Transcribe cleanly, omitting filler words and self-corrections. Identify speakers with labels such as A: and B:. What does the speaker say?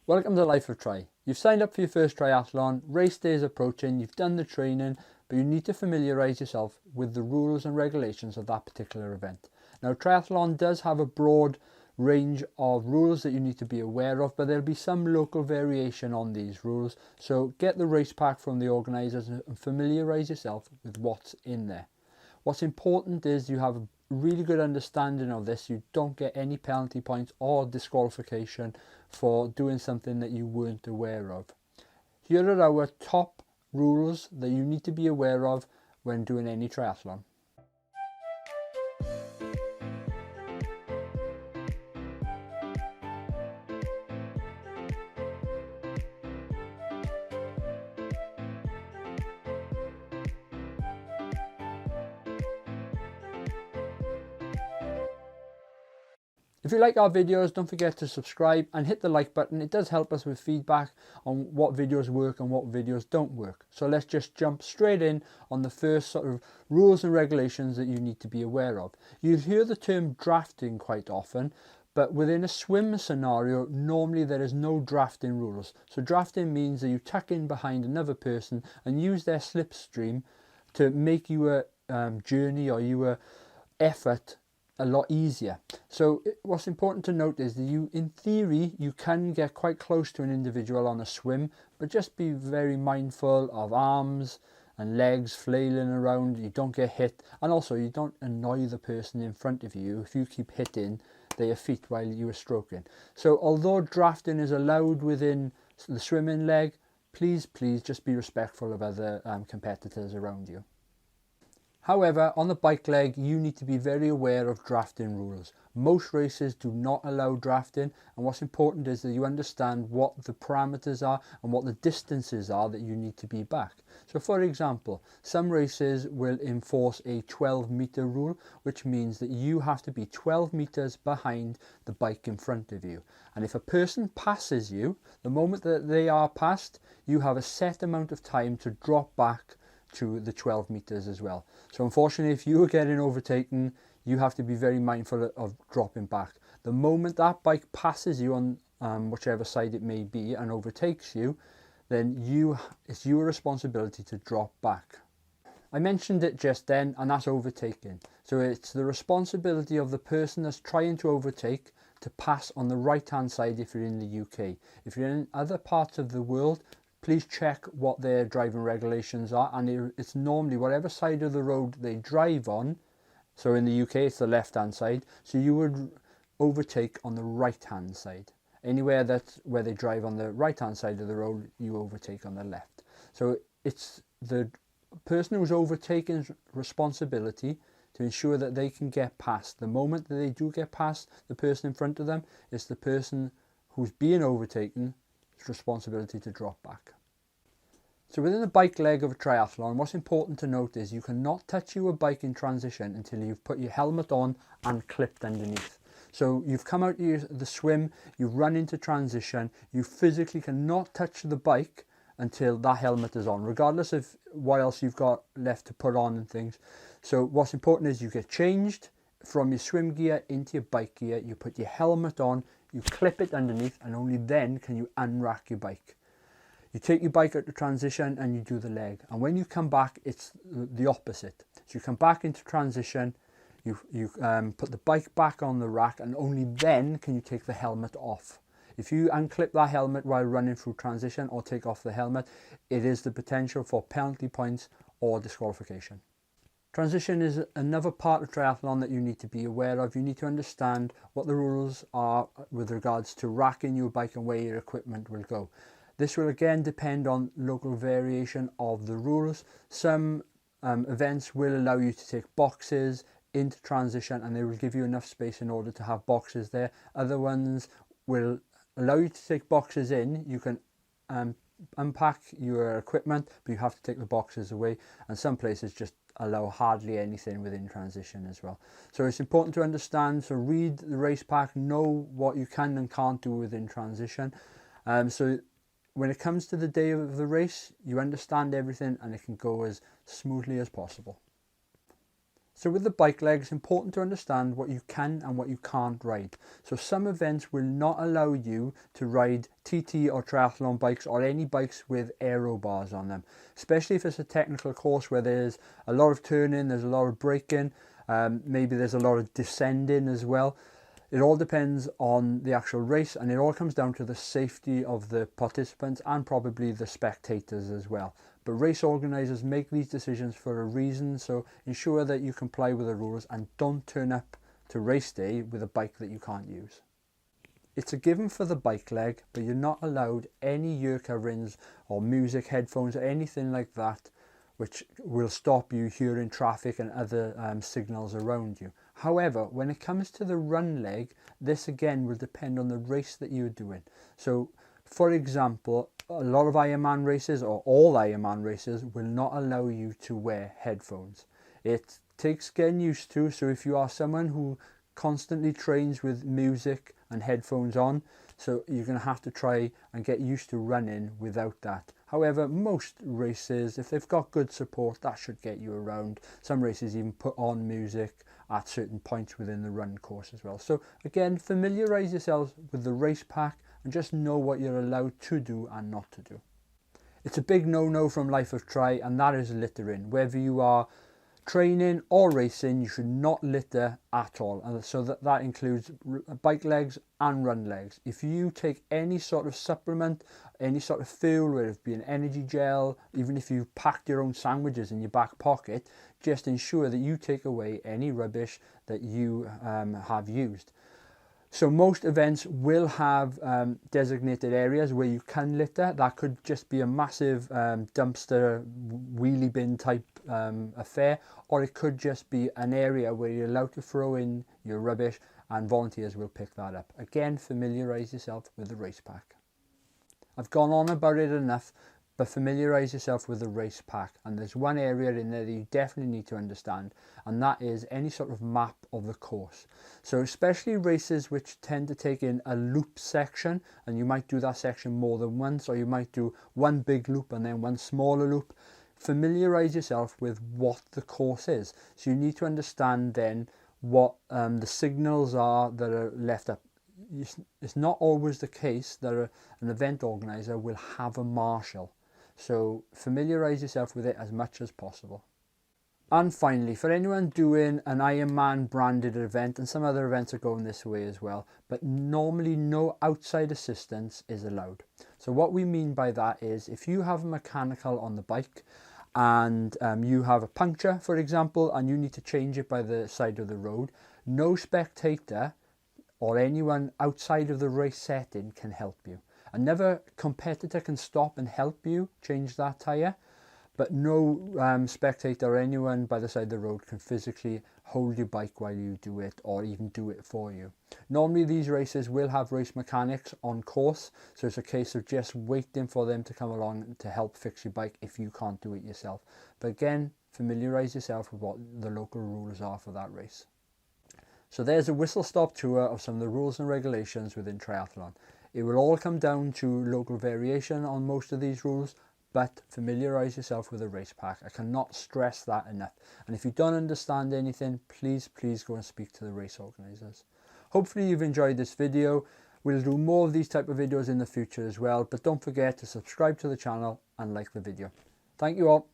A: Welcome to Life of Tri. You've signed up for your first triathlon, race day is approaching, you've done the training, but you need to familiarise yourself with the rules and regulations of that particular event. Now, triathlon does have a broad range of rules that you need to be aware of, but there'll be some local variation on these rules. So get the race pack from the organisers and familiarise yourself with what's in there. What's important is you have a really good understanding of this. You don't get any penalty points or disqualification for doing something that you weren't aware of. Here are our top rules that you need to be aware of when doing any triathlon. If you like our videos, don't forget to subscribe and hit the like button. It does help us with feedback on what videos work and what videos don't work. So let's just jump straight in on the first sort of rules and regulations that you need to be aware of. You'll hear the term drafting quite often, but within a swim scenario, normally there is no drafting rules. So drafting means that you tuck in behind another person and use their slipstream to make your journey or your effort a lot easier. So what's important to note is that in theory, you can get quite close to an individual on a swim, but just be very mindful of arms and legs flailing around. You don't get hit, and also you don't annoy the person in front of you if you keep hitting their feet while you are stroking. So although drafting is allowed within the swimming leg, please just be respectful of other competitors around you. However, on the bike leg, you need to be very aware of drafting rules. Most races do not allow drafting, and what's important is that you understand what the parameters are and what the distances are that you need to be back. So for example, some races will enforce a 12-meter rule, which means that you have to be 12 meters behind the bike in front of you. And if a person passes you, the moment that they are passed, you have a set amount of time to drop back to the 12 meters as well. So unfortunately, if you are getting overtaken, you have to be very mindful of dropping back. The moment that bike passes you on whichever side it may be and overtakes you, then it's your responsibility to drop back. I mentioned it just then, and that's overtaking. So it's the responsibility of the person that's trying to overtake to pass on the right hand side if you're in the UK. If you're in other parts of the world, please check what their driving regulations are, and it's normally whatever side of the road they drive on. So in the UK it's the left hand side, so you would overtake on the right hand side. Anywhere that's where they drive on the right hand side of the road, you overtake on the left. So it's the person who's overtaken's responsibility to ensure that they can get past. The moment that they do get past the person in front of them, it's the person who's being overtaken responsibility to drop back. So within the bike leg of a triathlon, what's important to note is you cannot touch your bike in transition until you've put your helmet on and clipped underneath. So you've come out of the swim, you've run into transition, you physically cannot touch the bike until that helmet is on, regardless of what else you've got left to put on and things. So what's important is you get changed from your swim gear into your bike gear, you put your helmet on, you clip it underneath, and only then can you unrack your bike. You take your bike out to transition and you do the leg. And when you come back, it's the opposite. So you come back into transition, you put the bike back on the rack, and only then can you take the helmet off. If you unclip that helmet while running through transition or take off the helmet, it is the potential for penalty points or disqualification. Transition is another part of triathlon that you need to be aware of. You need to understand what the rules are with regards to racking your bike and where your equipment will go. This will again depend on local variation of the rules. Some events will allow you to take boxes into transition and they will give you enough space in order to have boxes there. Other ones will allow you to take boxes in. You can unpack your equipment, but you have to take the boxes away, and some places just allow hardly anything within transition as well. So it's important to understand, so read the race pack, know what you can and can't do within transition. So when it comes to the day of the race, you understand everything and it can go as smoothly as possible. So with the bike leg, it's important to understand what you can and what you can't ride. So some events will not allow you to ride TT or triathlon bikes or any bikes with aero bars on them, especially if it's a technical course where there's a lot of turning, there's a lot of braking, maybe there's a lot of descending as well. It all depends on the actual race, and it all comes down to the safety of the participants and probably the spectators as well. But race organisers make these decisions for a reason, so ensure that you comply with the rules and don't turn up to race day with a bike that you can't use. It's a given for the bike leg, but you're not allowed any ear coverings or music, headphones or anything like that which will stop you hearing traffic and other signals around you. However, when it comes to the run leg, this again will depend on the race that you're doing. So for example, a lot of Ironman races, or all Ironman races, will not allow you to wear headphones. It takes getting used to, so if you are someone who constantly trains with music and headphones on, so you're going to have to try and get used to running without that. However, most races, if they've got good support, that should get you around. Some races even put on music at certain points within the run course as well. So again, familiarise yourselves with the race pack and just know what you're allowed to do and not to do. It's a big no-no from Life of Tri, and that is littering. Whether you are training or racing, you should not litter at all, and so that includes bike legs and run legs. If you take any sort of supplement, any sort of fuel, whether it be an energy gel, even if you've packed your own sandwiches in your back pocket, just ensure that you take away any rubbish that you have used. So most events will have designated areas where you can litter. That could just be a massive dumpster, wheelie bin type affair, or it could just be an area where you're allowed to throw in your rubbish and volunteers will pick that up. Again, familiarise yourself with the race pack. I've gone on about it enough, but familiarise yourself with the race pack, and there's one area in there that you definitely need to understand, and that is any sort of map of the course. So especially races which tend to take in a loop section, and you might do that section more than once, or you might do one big loop and then one smaller loop. Familiarise yourself with what the course is. So you need to understand then what the signals are that are left up. It's not always the case that an event organizer will have a marshal. So familiarise yourself with it as much as possible. And finally, for anyone doing an Ironman branded event, and some other events are going this way as well, but normally no outside assistance is allowed. So what we mean by that is if you have a mechanical on the bike and you have a puncture, for example, and you need to change it by the side of the road, no spectator or anyone outside of the race setting can help you. Another competitor can stop and help you change that tyre, but no spectator or anyone by the side of the road can physically hold your bike while you do it or even do it for you. Normally these races will have race mechanics on course, so it's a case of just waiting for them to come along to help fix your bike if you can't do it yourself. But again, familiarise yourself with what the local rules are for that race. So there's a whistle-stop tour of some of the rules and regulations within triathlon. It will all come down to local variation on most of these rules, but familiarise yourself with the race pack. I cannot stress that enough. And if you don't understand anything, please go and speak to the race organisers. Hopefully you've enjoyed this video. We'll do more of these type of videos in the future as well, but don't forget to subscribe to the channel and like the video. Thank you all.